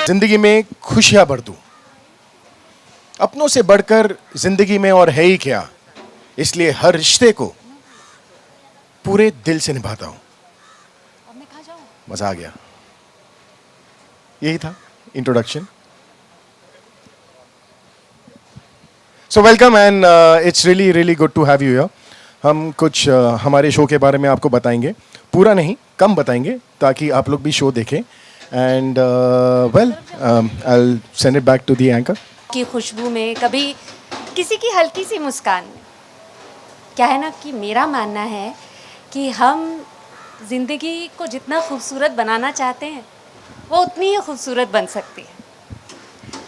जिंदगी में खुशियां भर दूं, अपनों से बढ़कर जिंदगी में और है ही क्या, इसलिए हर रिश्ते को पूरे दिल से निभाता हूं। अब मैं कहाँ जाऊँ? मजा आ गया। यही था introduction. So welcome and it's really really good to have you here. हम कुछ हमारे शो के बारे में आपको बताएंगे, पूरा नहीं कम बताएंगे ताकि आप लोग भी शो देखें। And well I will send it back to the anchor. की खुशबू में, कभी किसी की हल्की सी मुस्कान में। क्या है ना कि मेरा मानना है कि हम जिंदगी को जितना खूबसूरत बनाना चाहते हैं वो उतनी ही खूबसूरत बन सकती है।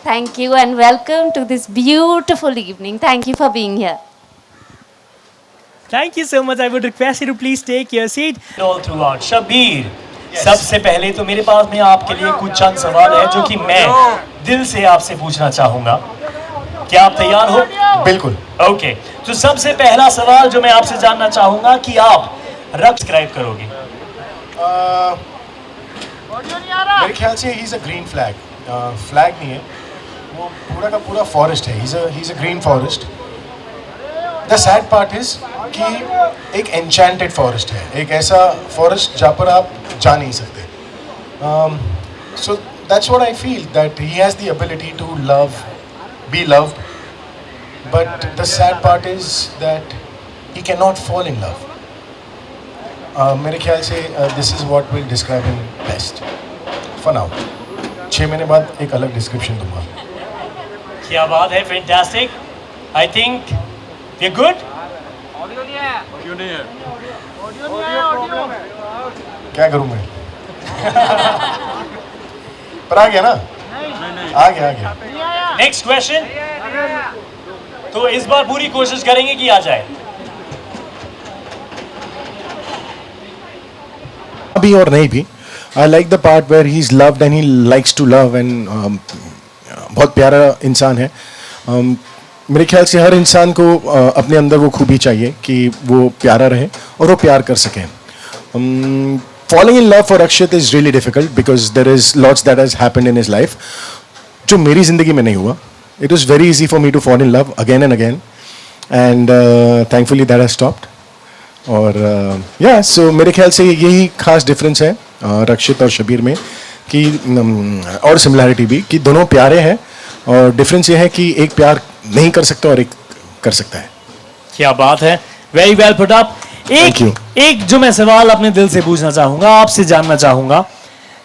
Thank you and welcome to this beautiful evening. Thank you for being here. Thank you so much. I would request you to please take your seat. All throughout. Shabir, सबसे पहले तो मेरे पास में आपके लिए कुछ चंद सवाल है जो कि मैं दिल से आपसे पूछना चाहूँगा। क्या आप तैयार हो? बिल्कुल। Okay. तो सबसे पहला सवाल जो मैं आपसे जानना चाहूँगा कि आप सब्सक्राइब करोगे? मेरे ख्याल से he is a green flag. Flag नहीं है, वो पूरा का पूरा फॉरेस्ट है। He is a green forest. The sad part is कि एक एन्चेंटेड फॉरेस्ट है, एक ऐसा फॉरेस्ट जहाँ पर आप जा नहीं सकते। So that's what I feel, that he has the ability to love, be loved, but the sad part is that he can not fall in love. मेरे ख्याल से this is what will describe him best for now. 6 महीने बाद एक अलग description दूंगा। क्या बात है, fantastic. I think we are good. क्या करूं मैं? पर आ गया ना? आ गया। Next question. तो इस बार पूरी कोशिश करेंगे कि आ जाए। अभी और नहीं भी। I like the part where he is loved and he likes to love and बहुत प्यारा इंसान है। मेरे ख्याल से हर इंसान को अपने अंदर वो खूबी चाहिए कि वो प्यारा रहे और वो प्यार कर सके। Falling in love for Akshit is really difficult because there is lots that has happened in his life जो मेरी जिंदगी में नहीं हुआ। It was very easy for me to fall in love again and again and thankfully that has stopped. और या सो मेरे ख्याल से यही खास डिफरेंस है रक्षित और शबीर में कि और सिमिलैरिटी भी कि दोनों प्यारे हैं और डिफरेंस ये है कि एक प्यार नहीं कर सकता और एक कर सकता है। क्या बात है, वेरी वेल पुट अप। एक जो मैं सवाल अपने दिल से पूछना चाहूंगा, आपसे जानना चाहूंगा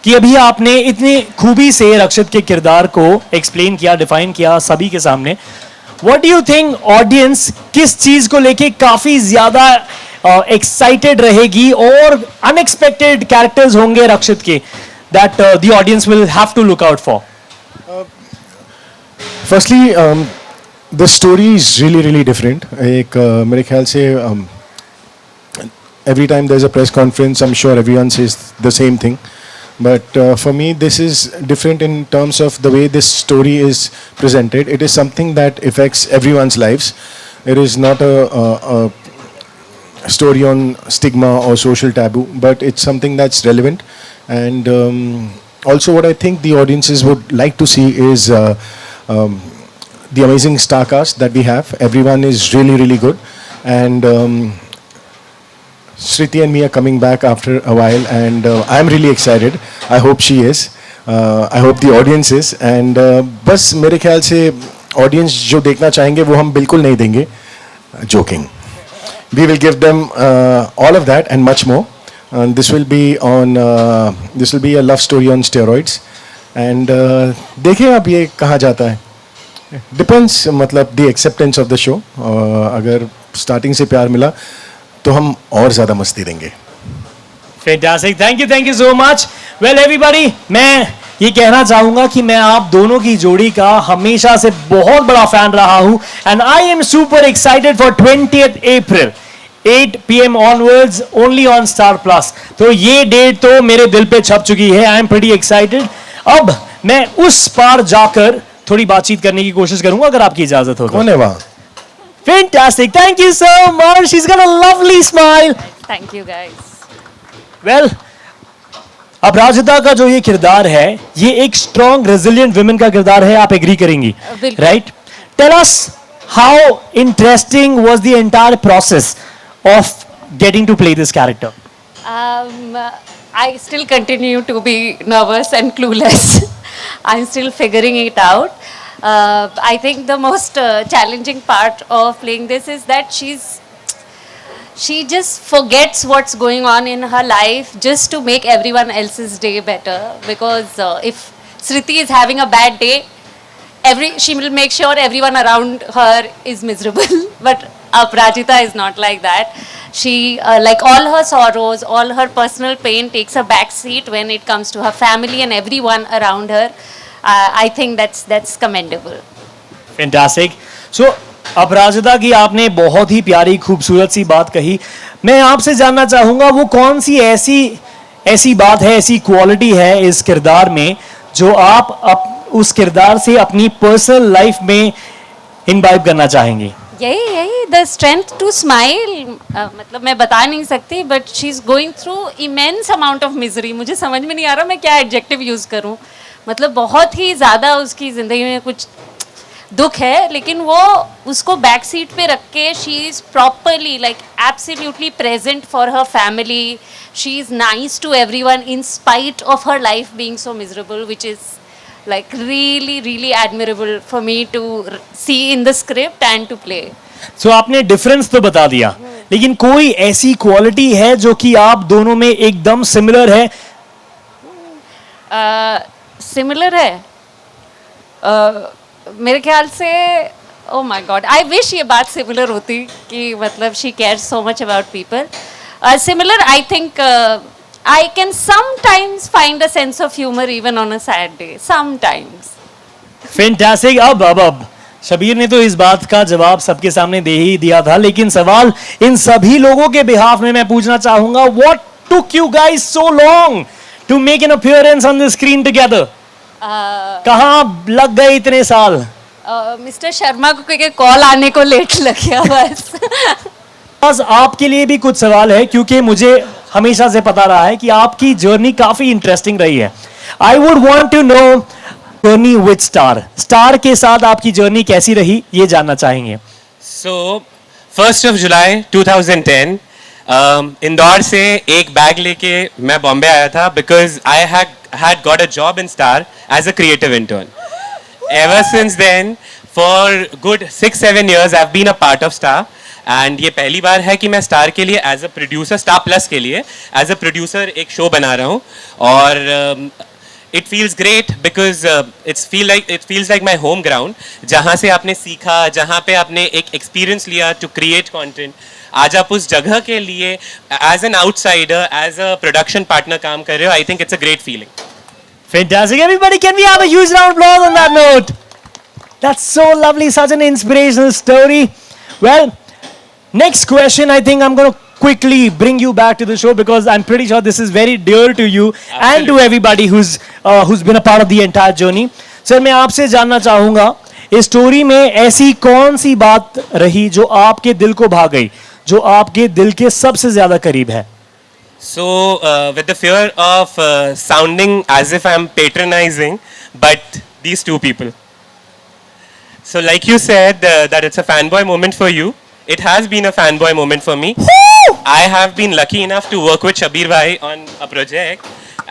कि अभी आपने इतनी खूबी से रक्षित के किरदार को एक्सप्लेन किया, डिफाइन किया सभी के सामने। What do you think audience किस चीज को लेके काफी ज्यादा एक्साइटेड रहेगी और अनएक्सपेक्टेड कैरेक्टर्स होंगे रक्षित के that the audience will have to look out for? Firstly the story is really really different. एक मेरे ख्याल से every time there's a press conference I'm sure everyone says the same thing, but for me this is different in terms of the way this story is presented. It is something that affects everyone's lives. It is not a story on stigma or social taboo, but it's something that's relevant. And also what I think the audiences would like to see is the amazing star cast that we have. Everyone is really really good, and Shriti and me are coming back after a while, and I'm really excited. I hope she is. I hope the audience is. And बस मेरे ख्याल से audience जो देखना चाहेंगे वो हम बिल्कुल नहीं देंगे. Joking. We will give them all of that and much more. And this will be on. This will be a love story on steroids. And देखें अब ये कहाँ जाता है. Depends मतलब the acceptance of the show. अगर starting से प्यार मिला तो हम और ज्यादा मस्ती देंगे। Fantastic, thank you so much. Well everybody, मैं ये कहना चाहूंगा कि मैं आप दोनों की जोड़ी का हमेशा से बहुत बड़ा फैन रहा हूं and I am super excited for 20th April 8 PM onwards only on Star Plus. तो ये डेट तो मेरे दिल पे छप चुकी है। I am pretty excited. अब मैं उस पार जाकर थोड़ी बातचीत करने की कोशिश करूंगा अगर आपकी इजाजत हो तो। कौन है वहाँ? Fantastic, thank you so much. She's got a lovely smile. Thank you guys. Well, अपराजिता का जो ये किरदार है, ये एक स्ट्रॉन्ग रेजिलियंट वुमेन का किरदार है, आप एग्री करेंगी, बिल्कुल। Right? Tell us how interesting was the entire process of getting to play this character. I still continue to be nervous and clueless. I'm still figuring it out. I think the most challenging part of playing this is that she just forgets what's going on in her life just to make everyone else's day better. Because if Sriti is having a bad day, she will make sure everyone around her is miserable. But Aparajita is not like that. She, like all her sorrows, all her personal pain takes a back seat when it comes to her family and everyone around her. I think that's commendable. Fantastic. So Aparajita की आपने बहुत ही प्यारी खूबसूरत सी बात कही. मैं आपसे जानना चाहूंगा वो कौन सी ऐसी बात है, ऐसी क्वालिटी है इस किरदार में जो आप उस किरदार से अपनी पर्सनल लाइफ में इनवाइब करना चाहेंगे. यही द स्ट्रेंथ टू स्माइल. मतलब मैं बता नहीं सकती, but she is going through immense amount of misery. मुझे समझ में नहीं आ रहा मैं क्या एडजेक्टिव यूज़ करूं. मतलब बहुत ही ज़्यादा उसकी ज़िंदगी में कुछ दुख है, लेकिन वो उसको बैक सीट पे रख के she is properly like absolutely present for her family. She is nice to everyone in spite of her life being so miserable, which is like really admirable for me to see in the script and to play. So आपने difference तो बता दिया, लेकिन कोई ऐसी quality है जो कि आप दोनों में एकदम सिमिलर है? सिमिलर है मेरे ख्याल से. Oh my God, I wish ये बात सिमिलर होती कि मतलब she cares so much about people. Similar, I think I can sometimes find a sense of humor even on a sad day. Sometimes. Fantastic. अब शबीर ने तो इस बात का जवाब सबके सामने दे ही दिया था, लेकिन सवाल इन सभी लोगों के बिहाफ में मैं पूछना चाहूंगा, what took you guys so long to make an appearance on the screen together? कहाँ लग गए इतने साल? मिस्टर शर्मा को कोई कॉल आने को लेट लग गया बस. बस आपके लिए भी कुछ सवाल है, क्योंकि मुझे हमेशा से पता रहा है कि आपकी जर्नी काफी इंटरेस्टिंग रही है. I would want to know journey with Star के साथ आपकी जर्नी कैसी रही, ये जानना चाहेंगे. सो 1 जुलाई 2010 इंदौर से एक बैग लेके मैं बॉम्बे आया था, because I had got a job in Star as a creative intern. Ever since then, for good 6-7 years, I've been a part of Star. And ये पहली बार है कि मैं स्टार के लिए as a producer, Star Plus के लिए एज अ प्रोड्यूसर एक शो बना रहा हूँ. और it feels great because it feels like my home ground, जहाँ से आपने सीखा, जहाँ पे आपने एक एक्सपीरियंस लिया टू क्रिएट कंटेंट. आज आप उस जगह के लिए as an outsider, as a production partner काम कर रहे हो. I think it's a great feeling. Fantastic. Everybody, can we have a huge round of applause on that note? That's so lovely, such an inspirational story. Well, next question, I think I'm going to quickly bring you back to the show because I'm pretty sure this is very dear to you and to everybody who's been a part of the entire journey. Sir, मैं आपसे जानना चाहूँगा, इस story में ऐसी कौन सी बात रही जो आपके दिल को भा गई, जो आपके दिल के सबसे ज़्यादा करीब है? So, with the fear of sounding as if I'm patronizing, but these two people. So, like you said, that it's a fanboy moment for you. It has been a fanboy moment for me. I have been lucky enough to work with Shabir Bhai on a project,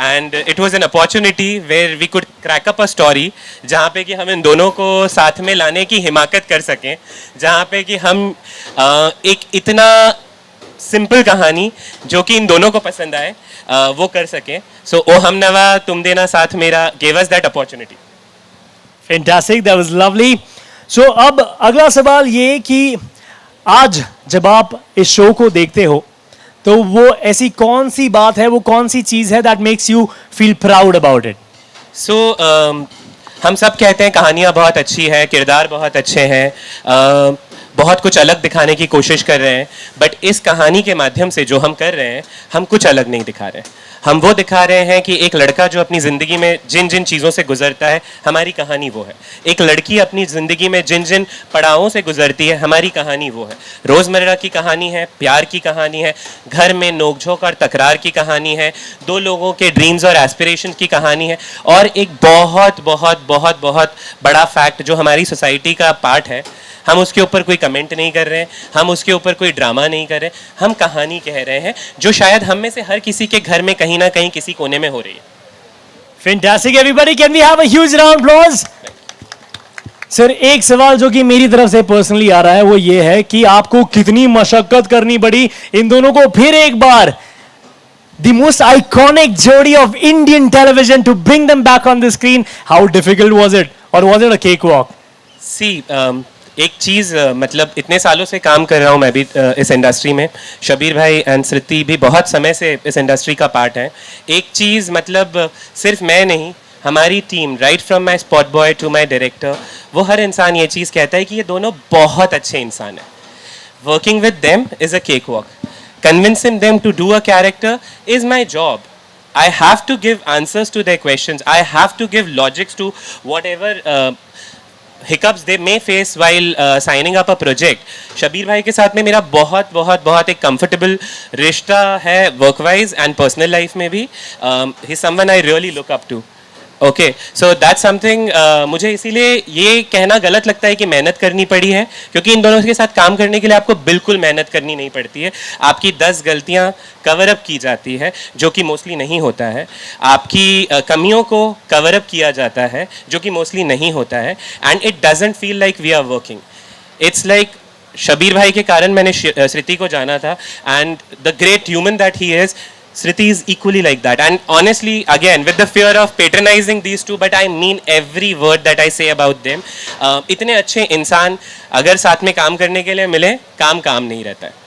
and it was an opportunity where we could crack up a story, जहाँ पे कि हम इन दोनों को साथ में लाने की हिमाकत कर सकें, जहाँ पे कि हम एक इतना सिंपल कहानी जो कि इन दोनों को पसंद आए वो कर सकें. सो ओ हम नवा तुम देना साथ मेरा gave us that opportunity. Fantastic, that was lovely. So अब अगला सवाल ये कि आज जब आप इस शो को देखते हो तो वो ऐसी कौन सी बात है, वो कौन सी चीज़ है that makes you feel proud about it? सो हम सब कहते हैं कहानियाँ बहुत अच्छी है, किरदार बहुत अच्छे हैं, बहुत कुछ अलग दिखाने की कोशिश कर रहे हैं, बट इस कहानी के माध्यम से जो हम कर रहे हैं, हम कुछ अलग नहीं दिखा रहे हैं। हम वो दिखा रहे हैं कि एक लड़का जो अपनी ज़िंदगी में जिन जिन चीज़ों से गुजरता है, हमारी कहानी वो है। एक लड़की अपनी ज़िंदगी में जिन जिन पड़ावों से गुजरती है, हमारी कहानी वो है। रोज़मर्रा की कहानी है, प्यार की कहानी है, घर में नोकझोंक और तकरार की कहानी है, दो लोगों के ड्रीम्स और एस्पिरेशन की कहानी है, और एक बहुत बहुत बहुत बहुत बड़ा फैक्ट जो हमारी सोसाइटी का पार्ट है, हम उसके ऊपर कोई कमेंट नहीं कर रहे हैं, हम उसके ऊपर कोई ड्रामा नहीं कर रहे, हम कहानी कह रहे हैं जो शायद हम में से हर किसी के घर में कहीं ना कहीं किसी कोने में हो रही है। Fantastic, everybody. Can we have a huge round of applause? Sir, एक सवाल जो कि मेरी तरफ से पर्सनली आ रहा है वो ये है कि आपको कितनी मशक्कत करनी पड़ी इन दोनों को फिर एक बार the most iconic journey of Indian television to bring them back on the screen. How difficult was it? Or was it a cakewalk? एक चीज़ मतलब इतने सालों से काम कर रहा हूँ मैं भी इस इंडस्ट्री में, शबीर भाई एंड श्रुति भी बहुत समय से इस इंडस्ट्री का पार्ट है। एक चीज़ मतलब सिर्फ मैं नहीं, हमारी team right from my spot boy to my director, वो हर इंसान ये चीज़ कहता है कि ये दोनों बहुत अच्छे इंसान हैं। Working with them is a cake walk, convincing them to do a character is my job. I have to give answers to their questions. I have to give logics to whatever hiccups they may face while signing up a project. Shabir भाई के साथ में मेरा बहुत बहुत बहुत एक comfortable रिश्ता है, work wise and personal life में भी. He's someone I really look up to. Okay, so that's something मुझे इसीलिए ये कहना गलत लगता है कि मेहनत करनी पड़ी है, क्योंकि इन दोनों के साथ काम करने के लिए आपको बिल्कुल मेहनत करनी नहीं पड़ती है। आपकी 10 गलतियां कवर अप की जाती है, जो कि मोस्टली नहीं होता है। आपकी कमियों को कवर अप किया जाता है, जो कि मोस्टली नहीं होता है। And it doesn't feel like we are working, it's like Shabir भाई के कारण मैंने श्रुति को जाना था, and the great human that he is, Sriti is equally like that. And honestly, again, with the fear of patronizing these two, but I mean every word that I say about them. इतने अच्छे इंसान अगर साथ में काम करने के लिए मिले, काम नहीं रहता है।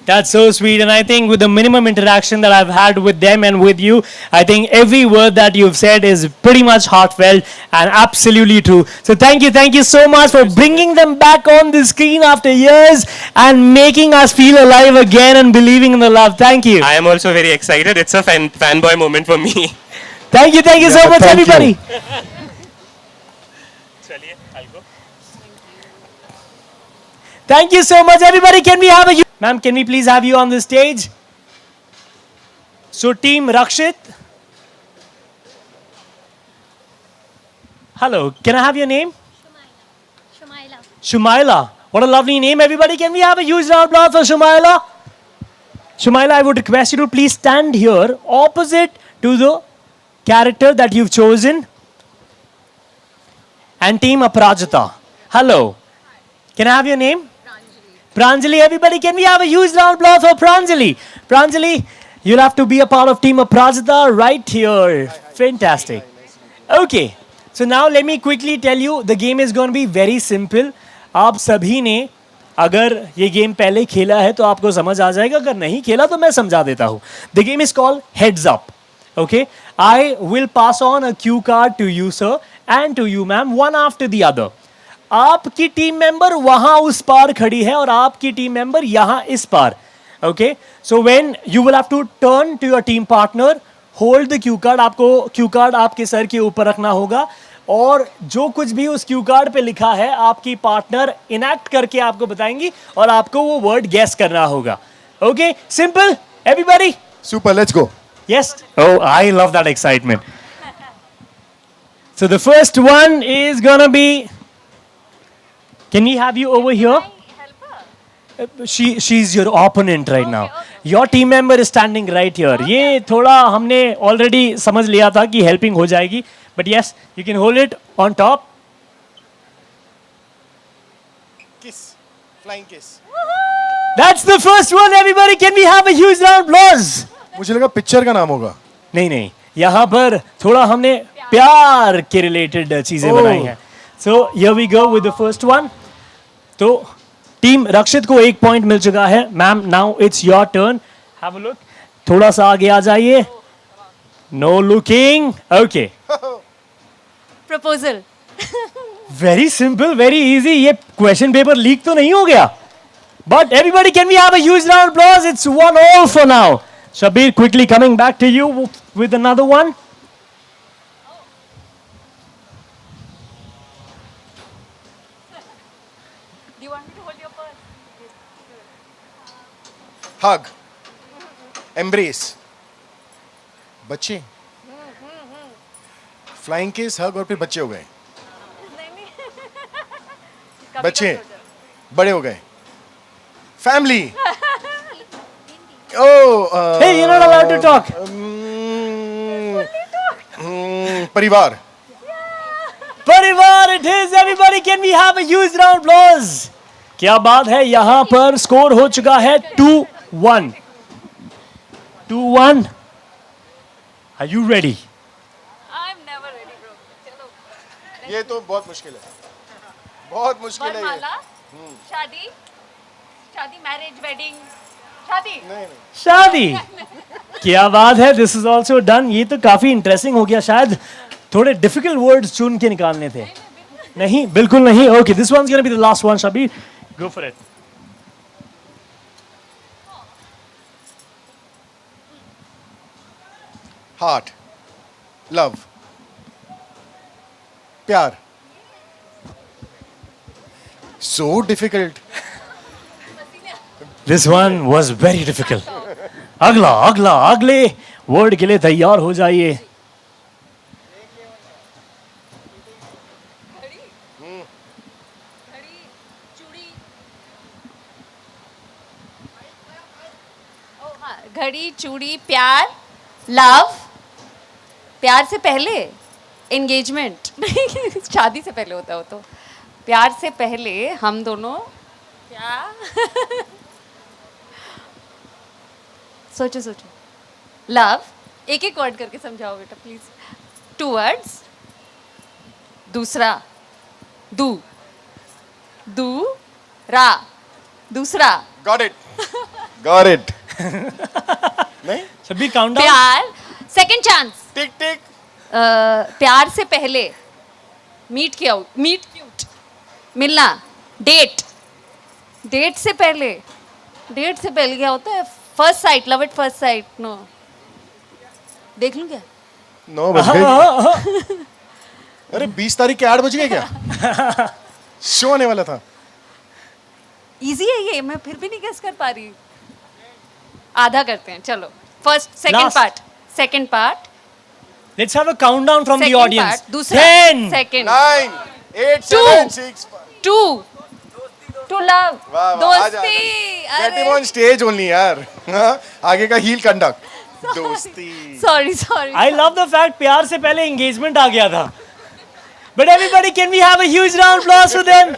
That's so sweet, and I think with the minimum interaction that I've had with them and with you, I think every word that you've said is pretty much heartfelt and absolutely true. So thank you so much for bringing them back on the screen after years and making us feel alive again and believing in the love. Thank you. I am also very excited. It's a fanboy moment for me. Thank you so much, thank everybody. चलिए, I'll go. Thank you so much, everybody. Can we have a... Ma'am, can we please have you on the stage? So, Team Rakshit. Hello, can I have your name? Shumaila. Shumaila. What a lovely name, everybody. Can we have a huge round of applause for Shumaila? Shumaila, I would request you to please stand here opposite to the character that you've chosen. And Team Aparajita. Hello. Can I have your name? Pranjali, everybody, can we have a huge round of applause for Pranjali? Pranjali, you'll have to be a part of Team Aparajita right here. Fantastic. Okay, so now let me quickly tell you, the game is going to be very simple. आप सभी ने अगर ये game पहले खेला है तो आपको समझ आ जाएगा, अगर नहीं खेला तो मैं समझा देता हूँ. The game is called Heads Up. Okay, I will pass on a cue card to you, sir, and to you, ma'am, one after the other. आपकी टीम मेंबर वहां उस पार खड़ी है और आपकी टीम मेंबर यहां इस पार. Okay, so when you will have to turn to your team partner, hold the Q card. आपको क्यू कार्ड आपके सर के ऊपर रखना होगा और जो कुछ भी उस क्यू कार्ड पे लिखा है आपकी पार्टनर इनैक्ट करके आपको बताएंगी और आपको वो वर्ड गेस करना होगा. Okay, simple, everybody? Super, let's go. Yes? Oh, I love that excitement. So the first one is gonna be... Can we have you over here? She's your opponent right now. Your team member is standing right here. ये थोड़ा हमने already समझ लिया था कि helping हो जाएगी. But yes, you can hold it on top. Kiss, flying kiss. That's the first one, everybody. Can we have a huge round of applause? मुझे लगा पिक्चर का नाम होगा. नहीं, यहाँ पर थोड़ा हमने प्यार के रिलेटेड चीजें बनाई हैं. So here we go with the first one. तो टीम रक्षित को 1 पॉइंट मिल चुका है. Ma'am, now it's your turn. Have a look. थोड़ा सा आगे आ जाइए. No looking. Okay. Proposal. Very simple, very easy. ये क्वेश्चन पेपर लीक तो नहीं हो गया? But everybody, can we have a huge round of applause? It's 1-1 for now. Shabir, quickly coming back to you with another one. Do you want me to hold your purse? Hug, embrace, बच्चे, flying kiss, हग और फिर बच्चे हो गए. बच्चे बड़े हो गए. Family. Oh Hey, you're not allowed to talk. परिवार. परिवार it is. Everybody, can we have a huge round of applause? क्या बात है, यहाँ पर स्कोर हो चुका है 2-1. 2-1. Are you ready? I'm never ready, bro. चलो. ये तो बहुत मुश्किल है. बहुत मुश्किल है ये. वरमाला, शादी, शादी, मैरिज, वेडिंग, शादी. नहीं. शादी. क्या बात है, दिस इज ऑल्सो डन. ये तो काफी इंटरेस्टिंग हो गया. शायद थोड़े डिफिकल्ट वर्ड्स चुन के निकालने थे. नहीं, बिल्कुल नहीं. Okay, this one's gonna be the last one. Shabir, go for it. Heart, love, प्यार. So difficult. This one was very difficult. अगले वर्ड के लिए तैयार हो जाइए. घड़ी, चूड़ी, प्यार, लव. प्यार से पहले एंगेजमेंट. शादी से पहले होता है वो तो. प्यार से पहले हम दोनों क्या. सोचो सोचो. लव, एक एक वर्ड करके समझाओ बेटा प्लीज. 2 वर्ड्स. दूसरा, रा, दूसरा. Got it. नहीं. Shabir, count down. प्यार, सेकंड चांस. Tick tick. प्यार से पहले मीट क्यूट, मिलना, डेट से पहले क्या होता है. First sight, love at first sight. No, देख लूं क्या. 9 बज गए. अरे 20 तारीख के 8 बज गए क्या? शो आने वाला था. इजी है ये, मैं फिर भी नहीं गेस कर पा रही. आधा करते हैं चलो. First, second part. Let's have a countdown from the Second audience. part, दूसरा, 10, second, 9, 8, Two. 7, 6. 2, to love, दोस्ती. Get him on stage only यार. हाँ? आगे का heel conduct. दोस्ती. Sorry. I love the fact प्यार से पहले engagement आ गया था. But everybody, can we have a huge round of applause for them?